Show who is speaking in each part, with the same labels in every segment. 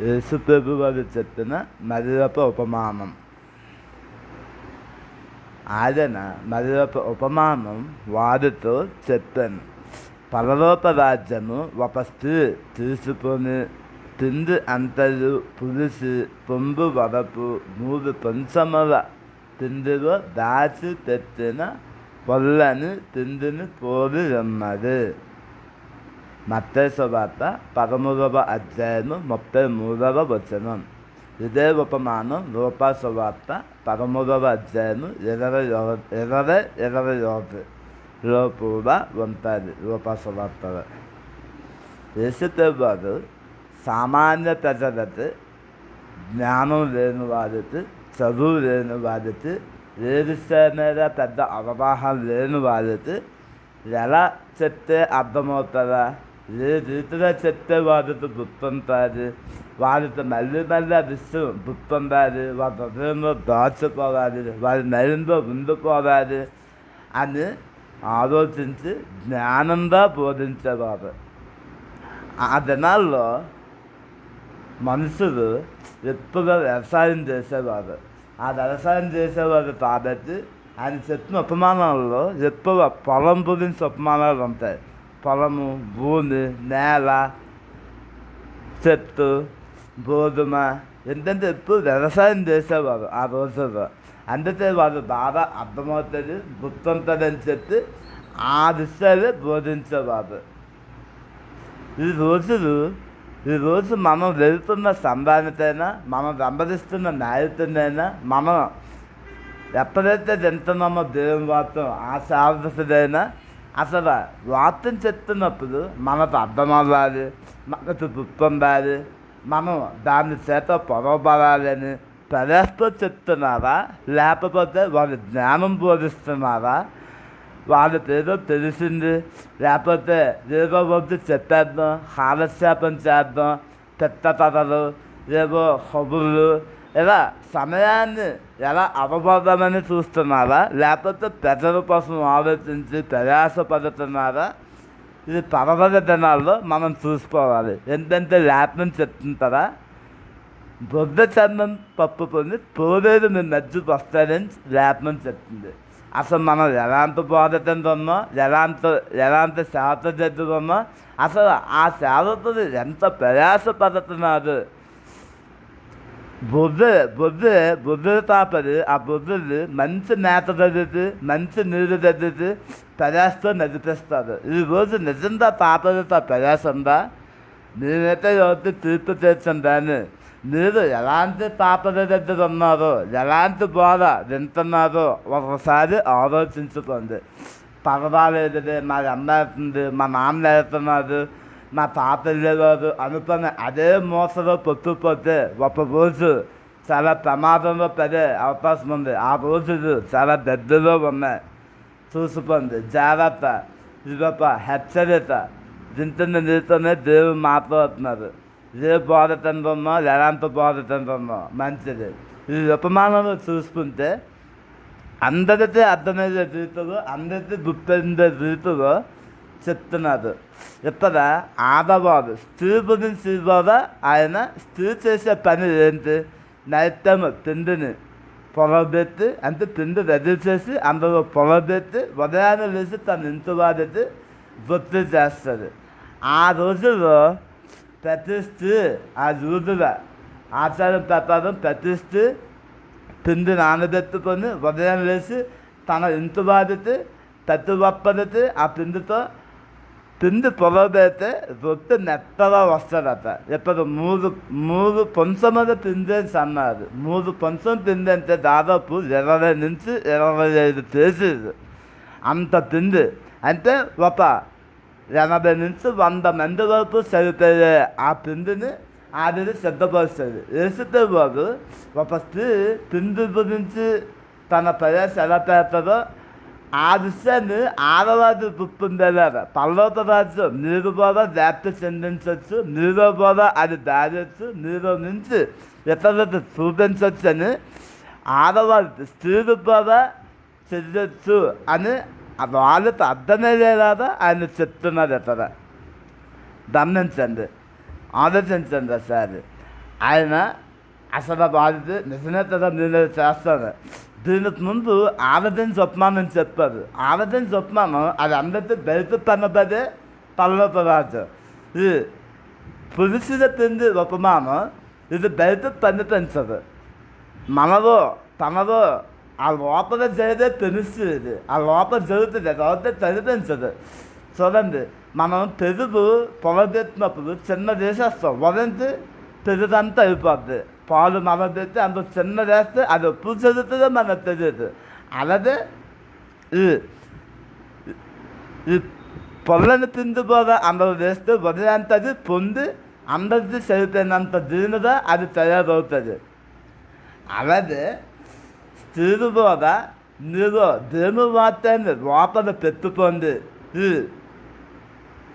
Speaker 1: యేసుప్రభు వారు చెప్పిన మరొక ఉపమానం. ఆయన మరొక ఉపమానం వారితో చెప్పాను. పరలోక రాజ్యము ఒక స్త్రీ తీసుకొని తిండి అంతలు పులిసి పొంగు వరపు 3 కొంచెముల తిండిలో దాచి పెట్టిన పొల్లని తిండిని పోలి ఉన్నది. మత్తయి సువార్త 13వ అధ్యాయము 33వ వచనం. ఇదే ఉపమానం లూకా సువార్త 13వ అధ్యాయము 21లో కూడా ఉంటుంది. లూకా సువార్తలో యేసుప్రభు వారు సామాన్య ప్రజలకి, జ్ఞానం లేని వారికి, చదువు లేని వారికి, ఏ విషయం మీద పెద్ద అవగాహన లేని వారికి ఎలా చెప్తే అర్థమవుతుందా, ఏ రీతిగా చెప్తే వారికి గుర్తుంటుంది, వారికి మళ్ళీ ఆ విషయం గుర్తుండాలి, వారి హృదయంలో దాచుకోవాలి, వారి మైండ్లో ఉండిపోవాలి అని ఆలోచించి జ్ఞానంగా బోధించేవారు. ఆ దినాల్లో మనుషులు ఎక్కువగా వ్యవసాయం చేసేవారు. ఆ వ్యవసాయం చేసేవారు కాబట్టి ఆయన చెప్పిన ఉపమానాల్లో ఎక్కువ పొలం గురించి ఉపమానాలు ఉంటాయి. పొలము, భూమి, నేల, చెట్టు, గోధుమ, ఏంటంటే ఎక్కువ వ్యవసాయం చేసేవారు ఆ రోజుల్లో. అందుకే వారు బాగా అర్థమవుతుంది, గుర్తుంటుందని చెప్పి ఆ విషయాలే బోధించేవారు. ఈరోజు మనం వెళ్తున్న సంభావితైనా, మనం వెంబడిస్తున్న నాయకుడినైనా, మనం ఎప్పుడైతే తింటున్నామో దేవుని వాక్యం ఆ శాశ్వతదైనా అసలు వాక్యం చెప్తున్నప్పుడు మనకు అర్థం అవ్వాలి, మనకు గుర్తుండాలి, మనం దాని చేత పొరవబడాలని ప్రయాసతో చెప్తున్నారా, లేకపోతే వాళ్ళు జ్ఞానం బోధిస్తున్నారా, వాళ్ళకి ఏదో తెలిసింది, లేకపోతే ఏదో వద్దు చెప్పేద్దాం, కాలక్షేపం చేద్దాం, పెద్దతలు, ఏవో హబులు, ఇలా సమయాన్ని ఎలా అవబోదామని చూస్తున్నారా, లేకపోతే ప్రజల కోసం ఆలోచించి ప్రయాసపడుతున్నారా? ఇది పర్వత దినాల్లో మనం చూసుకోవాలి. ఏంటంటే లేపనం చెప్తుంటారా, బొద్ద చందం పప్పుకొని పోలేదు మీ మధ్యకు వస్తాయని లేపనం చెప్తుంది. అసలు మనం ఎలాంటి బోధతుందో, ఎలాంటి శాత జరుగుతుందో, అసలు ఆ శాతలు ఎంత ప్రయాసపడుతున్నారు. బొద్దు తాపది ఆ బొద్దులు మంచి మేత తగ్గుతూ, మంచి నీరు తగ్గుతూ ప్రయాసతో నడిపిస్తారు. ఈరోజు నిజంగా తాపదితో ప్రయాస ఉందా? నేనైతే ఎవరికి తీర్పు తెచ్చిందాన్ని. మీరు ఎలాంటి తాపద దగ్గర ఉన్నారో, ఎలాంటి బోధ వింటున్నారో ఒకసారి ఆలోచించుకోండి. పర్వాలేదులే, మా అమ్మ వెళ్తుంది, మా నాన్న వెళ్తున్నారు, మా తాత వెళ్ళేవారు అనుకుని అదే మోసలో పొత్తుపోతే ఒక రోజు చాలా ప్రమాదంలో పడే అవకాశం ఉంది. ఆ రోజులు చాలా దగ్గరలో ఉన్నాయి. చూసుకోండి, జాగ్రత్త. ఇదొక హెచ్చరిక. వింటున్న నీతోనే దేవుడు మాట్లాడుతున్నారు. ఏ బోధ తింటుందో, ఎలాంటి బోధ తింటుందో మంచిది. ఈ ఉపమానంలో చూసుకుంటే అందరికీ అర్థమయ్యే రీతిలో, అందరికీ గుర్తుండే రీతిలో చెప్తున్నారు. ఇక్కడ ఆడవారు స్త్రీ గురించి కూడా ఆయన స్త్రీ చేసే పని ఏంటి? నైతం పిండిని పొలబెట్టి, అంటే పిండి రెడీ చేసి అందులో పొలబెట్టి ఉదయాన్నే వేసి తన ఇంటి వారికి గుర్తు చేస్తుంది. ఆ రోజుల్లో ప్రతి స్త్రీ, ఆ రోజుల ఆచారం ప్రకారం ప్రతి స్త్రీ పిండి నానబెట్టుకొని ఉదయం వేసి తన ఇంటి వారికి ప్రతి ఒక్కరికి ఆ పిండితో పిండి పొలబెడితే రొట్టె నెత్తగా వస్తుందట. ఇప్పుడు మూడు కొంచెముల పిండి అని అన్నారు. 3 కొంచెం పిండి అంటే దాదాపు 20 నుంచి 25 కేజీలు అంత పిండి. అంటే ఒక 80 నుంచి 100 మంది వరకు సరిపోయే ఆ పిండిని ఆవిడ సిద్ధపరుస్తుంది. వేస్తే వారు ఒక స్త్రీ పిండి గురించి తన ప్రయాస ఎలా పెడతారో ఆ విషయాన్ని ఆడవారి గుర్తుండేలాగా పర్వత రాజ్యం నీరు కూడా వ్యాప్తి చెందించవచ్చు, నీరు కూడా అది దాడచ్చు, నీరు నుంచి ఇతరులకు చూపించవచ్చు అని ఆడవారి స్త్రీలు కూడా చెయ్యొచ్చు అని వాళ్ళకి అర్థమయ్యేలాగా ఆయన చెప్తున్నారు. ఇతర గమనించండి, ఆలోచించండి ఒకసారి. ఆయన అసలు బాధితే నిజమే కదా నేను చేస్తాను. దీనికి ముందు ఆవేదన ఉపమానం చెప్పారు. ఆవేదన ఉపమానం అది అందరితో బయట పనబడే పల్లవరాజు. ఈ పులిసిన తిండి ఉపమానం ఇది బయట పనిపించదు. మనలో తనలో ఆ లోపల జరిగే తెలుస్తుంది. ఆ లోపల జరుగుతుంది, అది కనిపించదు. చూడండి, మనం పెరుగు పొలబెట్టినప్పుడు చిన్న చేసేస్తాం, వదంతి పెరుగంతా అయిపోద్ది. పాలు మరబెట్టి అంత చిన్న వేస్తే అది ఎప్పుడు చదువుతుందో మనకు తెలియదు. అలాగే ఈ ఈ పొలని పిండి కూడా అందరూ వేస్తే ఉదయంత అది పొంది అందరికీ సరిపోయినంత దీనిగా అది తయారవుతుంది. అలాగే స్త్రీలు కూడా మీరు దేవుని వార్తని లోపల పెట్టుకోండి. ఈ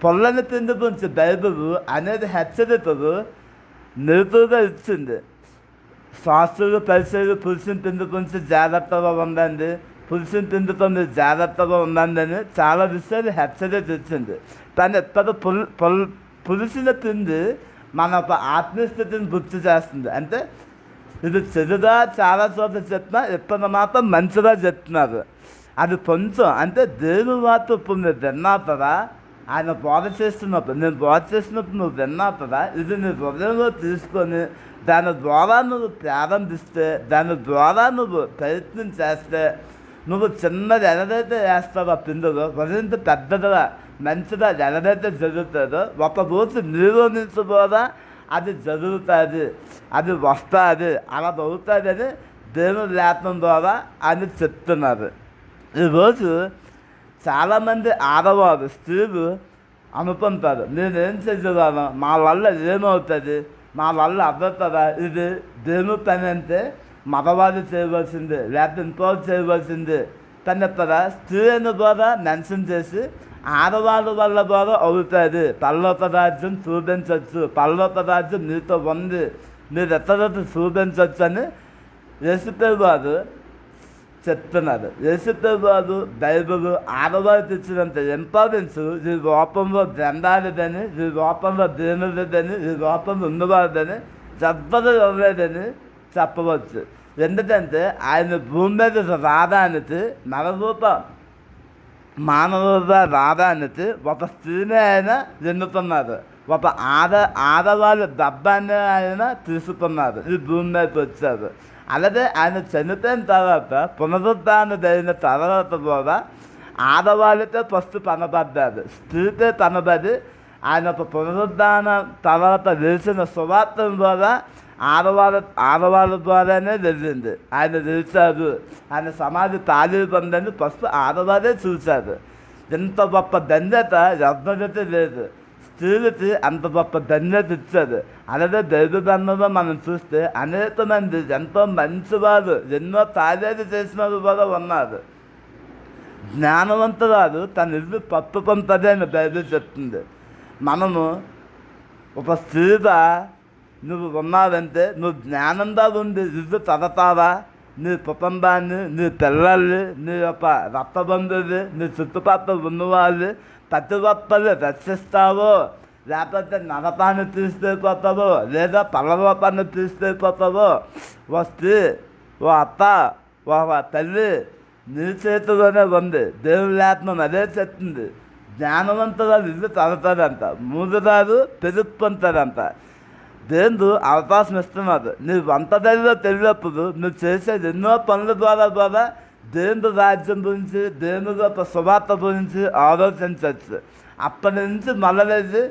Speaker 1: పొలని పిండి గురించి బైబిల్ అనేది హెచ్చరికలు నిరుతుగా ఇచ్చింది. శాస్త్రులు పరిశీలి పురుషుని పిండి గురించి జాగ్రత్తగా ఉండండి, పురుషుని పిండితో మీరు జాగ్రత్తగా ఉండండి అని చాలా విషయాలు హెచ్చరిక ఇచ్చింది. కానీ ఎప్పుడు పురుషుని పిండి మన ఒక ఆత్మీయస్థితిని గుర్తు చేస్తుంది. అంటే ఇది చెడుగా చాలా చోట్ల చెప్పినా ఇప్పుడు మాత్రం మంచిగా చెప్తున్నారు. అది కొంచెం అంటే దేవుని మాట ఇప్పుడు మీరు విన్నాపరా, ఆయన బోధ చేస్తున్నప్పుడు నేను బోధ చేసినప్పుడు నువ్వు విన్నాపరా, ఇది నీ హృదయంలో తీసుకొని దాని ద్వారా నువ్వు ప్రారంభిస్తే, దాని ద్వారా నువ్వు ప్రయత్నం చేస్తే, నువ్వు చిన్నది ఎలాగైతే వేస్తావో పిండిలో మరింత పెద్దదిగా మంచిగా ఎలాగైతే జరుగుతుందో ఒక రోజు నీలో నుంచి కూడా అది జరుగుతుంది, అది వస్తుంది, అలా అవుతుంది అని దేవుని లేఖనం ద్వారా అని చెప్తున్నారు. ఈరోజు చాలామంది ఆడవారు స్త్రీలు అనుకుంటారు, నేనేం చేయగలను, మా వల్ల ఏమవుతుంది, మా వల్ల అవ్వతుందా, ఇది దేవుని పని అంటే మగవాళ్ళు చేయవలసింది లేకపోతే ఇంకో చేయవలసింది. కానీ ఇక్కడ స్త్రీ అని కూడా మెన్షన్ చేసి ఆడవాళ్ళ వల్ల కూడా అవుతుంది, పల్లవ రాజ్యం చూపించవచ్చు, పల్లవ రాజ్యం మీతో ఉంది, మీరు ఎత్తడతో చూపించవచ్చు అని యేసుప్రభు వారు చెప్తున్నారు. యేసుప్రభు వారు బైబిల్ ఆడవారికి ఇచ్చినంత ఇంపార్టెన్స్ ఈ రూపంలో గ్రంథాలదని, ఈ రూపంలో దేవునిదని, ఈ రూపంలో ఉన్నవారిదని చెప్పదు ఇవ్వలేదని చెప్పవచ్చు. ఎందుకంటే ఆయన భూమి మీద రావడానికి నరరూప మానవుగా రావడానికి ఒక స్త్రీని ఆయన ఎన్నుతున్నారు, ఒక ఆడవాళ్ళ దబ్బాన్ని ఆయన తీసుకున్నారు, ఈ భూమి మీద వచ్చారు. అలాగే ఆయన చనిపోయిన తర్వాత పునరుద్ధానం జరిగిన తర్వాత కూడా ఆడవాళ్ళతో ఫస్ట్ పనబడ్డారు, స్త్రీతో పనబడి ఆయన ఒక పునరుద్ధానం తర్వాత తెలిసిన సువార్తను ద్వారా ఆడవాళ్ళ ద్వారానే తెలిసింది. ఆయన తెలిసారు, ఆయన సమాధి తాళి పొందని ఫస్ట్ ఆడవాళ్ళే చూశారు. ఇంత గొప్ప ధన్యత ఎవరికైతే లేదు, స్త్రీలకి అంత గొప్ప ధన్యత ఇచ్చారు. అలాగే బైబిల్ గ్రంథంలో మనం చూస్తే అనేక మంది ఎంతో మంచివారు, ఎన్నో కార్యాలు చేసిన కూడా ఉన్నారు. జ్ఞానవంతురాలు తన ఇల్లు పట్టుకుంటుంది అని బైబిల్ చెప్తుంది. మనము ఒక స్త్రీగా నువ్వు ఉన్నావంటే నువ్వు జ్ఞానంగా ఉండి ఇల్లు తడతావా, నీ కుటుంబాన్ని, నీ పిల్లల్ని, నీ యొక్క రక్తబంధువులు, నీ చుట్టుపక్కల ఉన్నవాళ్ళు ప్రతి ఒక్కరు రక్షిస్తావో, లేకపోతే నరకాన్ని తీసుకెళ్ళిపోతావో, లేదా పల్లరూపాన్ని తీసుకెళ్ళిపోతావో, వస్తే ఓ అత్త, ఓ తల్లి నీ చేతిలోనే ఉంది. దేవుని లేఖనం అదే చెప్తుంది. జ్ఞానవంతురాలు ఇల్లు తడతాడంట, మూడురాలు పెరుగుతుంటాడంట. దేవుడు అవకాశం ఇస్తున్నారు. నువ్వు వంట దగ్గర తెలియప్పుడు నువ్వు చేసేది ఎన్నో పనుల ద్వారా దేవుని రాజ్యం గురించి, దేవుని యొక్క సువార్త గురించి ఆలోచించవచ్చు. అప్పటి నుంచి మొదలైంది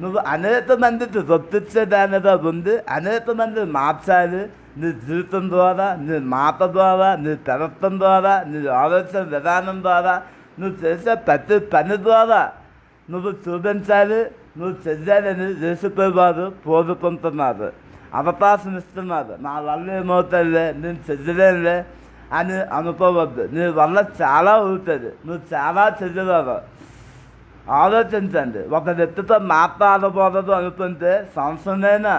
Speaker 1: నువ్వు అనేక మందికి రొప్పించేదానిగా ఉంది, అనేక మందిని మార్చాలి. నీ జీవితం ద్వారా, నీ మాట ద్వారా, నీ ప్రవర్తన ద్వారా, నీ ఆలోచన విధానం ద్వారా, నువ్వు చేసే ప్రతి పని ద్వారా నువ్వు చూపించాలి, నువ్వు చెయ్యాలని యేసుప్రభువారు కోరుకుంటున్నారు, అవకాశం ఇస్తున్నారు. నా వల్ల ఏమవుతుందిలే, నేను చెయ్యలేనులే అని అనుకోవద్దు. నీ వల్ల చాలా అవుతుంది, నువ్వు చాలా చెయ్యగలవు. ఆలోచించండి. ఒక వ్యక్తితో మాట్లాడకూడదు అనుకుంటే సంవత్సరమైనా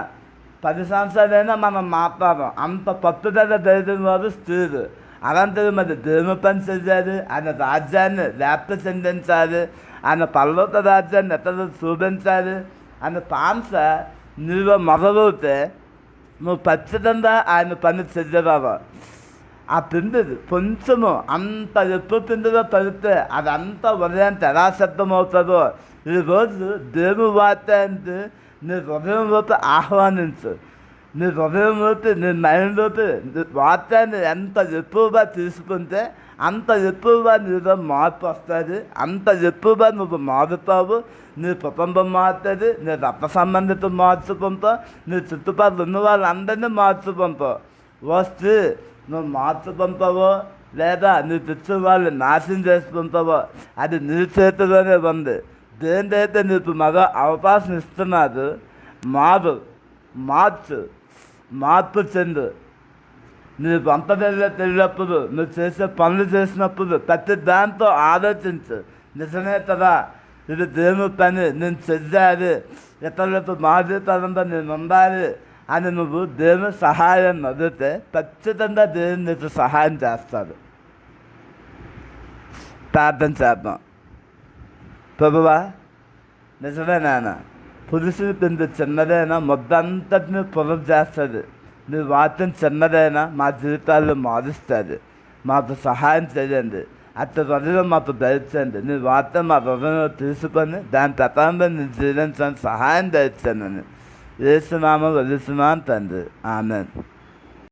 Speaker 1: 10 సంవత్సరాలైనా మనం మాట్లాడడం. అంత పట్టుదల ధైర్యం వారు స్త్రీలు. అలాంటిది మరి దేవుని పని చెయ్యాలి, ఆయన రాజ్యాన్ని వ్యాప్తి చెందించాలి, ఆయన పర్వత రాజ్యాన్ని ఎక్కడ చూపించాలి అనే పాంస నీలో మొదలవుతే నువ్వు ఖచ్చితంగా ఆయన పని చెయ్యరావా. ఆ పిండి కొంచెము అంత ఎక్కువ పిండిలో పడితే అదంతా ఉదయానికి ఎలా సిద్ధమవుతుందో ఈరోజు దేవుని వాక్యాన్ని నీ హృదయంలోకి ఆహ్వానించు. నీ హృదయంలోకి, నీ మైండ్లోకి వాక్యాన్ని ఎంత ఎక్కువగా తీసుకుంటే అంత ఎక్కువగా నీలో మార్పు వస్తుంది, అంత ఎక్కువగా నువ్వు మారుతావు. నీ కుటుంబం మారుతుంది, నీ రక్త సంబంధితం మార్చుకుంటావు, నీ చుట్టుపక్కల ఉన్న వాళ్ళందరినీ మార్చుకుంటావు. వస్తే నువ్వు మార్చుకుంటావో లేదా నీ చుట్టూ వాళ్ళు నాశనం చేసుకుంటావో అది నీ చేతిలోనే ఉంది. దేనికైతే నీకు మరో అవకాశం ఇస్తున్నాడు, మార్పు చెందు. నీ వంట వెళ్ళినప్పుడు, నువ్వు చేసే పనులు చేసినప్పుడు ప్రతి దాంతో ఆలోచించు. నిజమే కదా, ఇది దేవుని పని, నేను చెయ్యాలి, ఇతరులతో మాదిరితనంగా నేను ఉండాలి అని నువ్వు దేవుని సహాయం అడిగితే ఖచ్చితంగా దేవుని నీకు సహాయం చేస్తాడు. ప్రార్థన చేద్దాం. ప్రభువా, నిజమే నాన్న, పురుషుని పిండి చిన్నదైనా ముద్దంతటిని పునరు చేస్తుంది. నీ వాక్యం చిన్నదైనా మా జీవితాల్లో మారుస్తుంది. మాకు సహాయం చేయండి, అట్టి హృదయం మాకు దయచేయండి. నీ వాక్యం మా హృదయంలో తీసుకొని దాని ప్రకారంగా నేను జీవించడానికి సహాయం దయచేయండి. యేసు నామములో వెలుస్తున్నాను తండ్రి, ఆమేన్.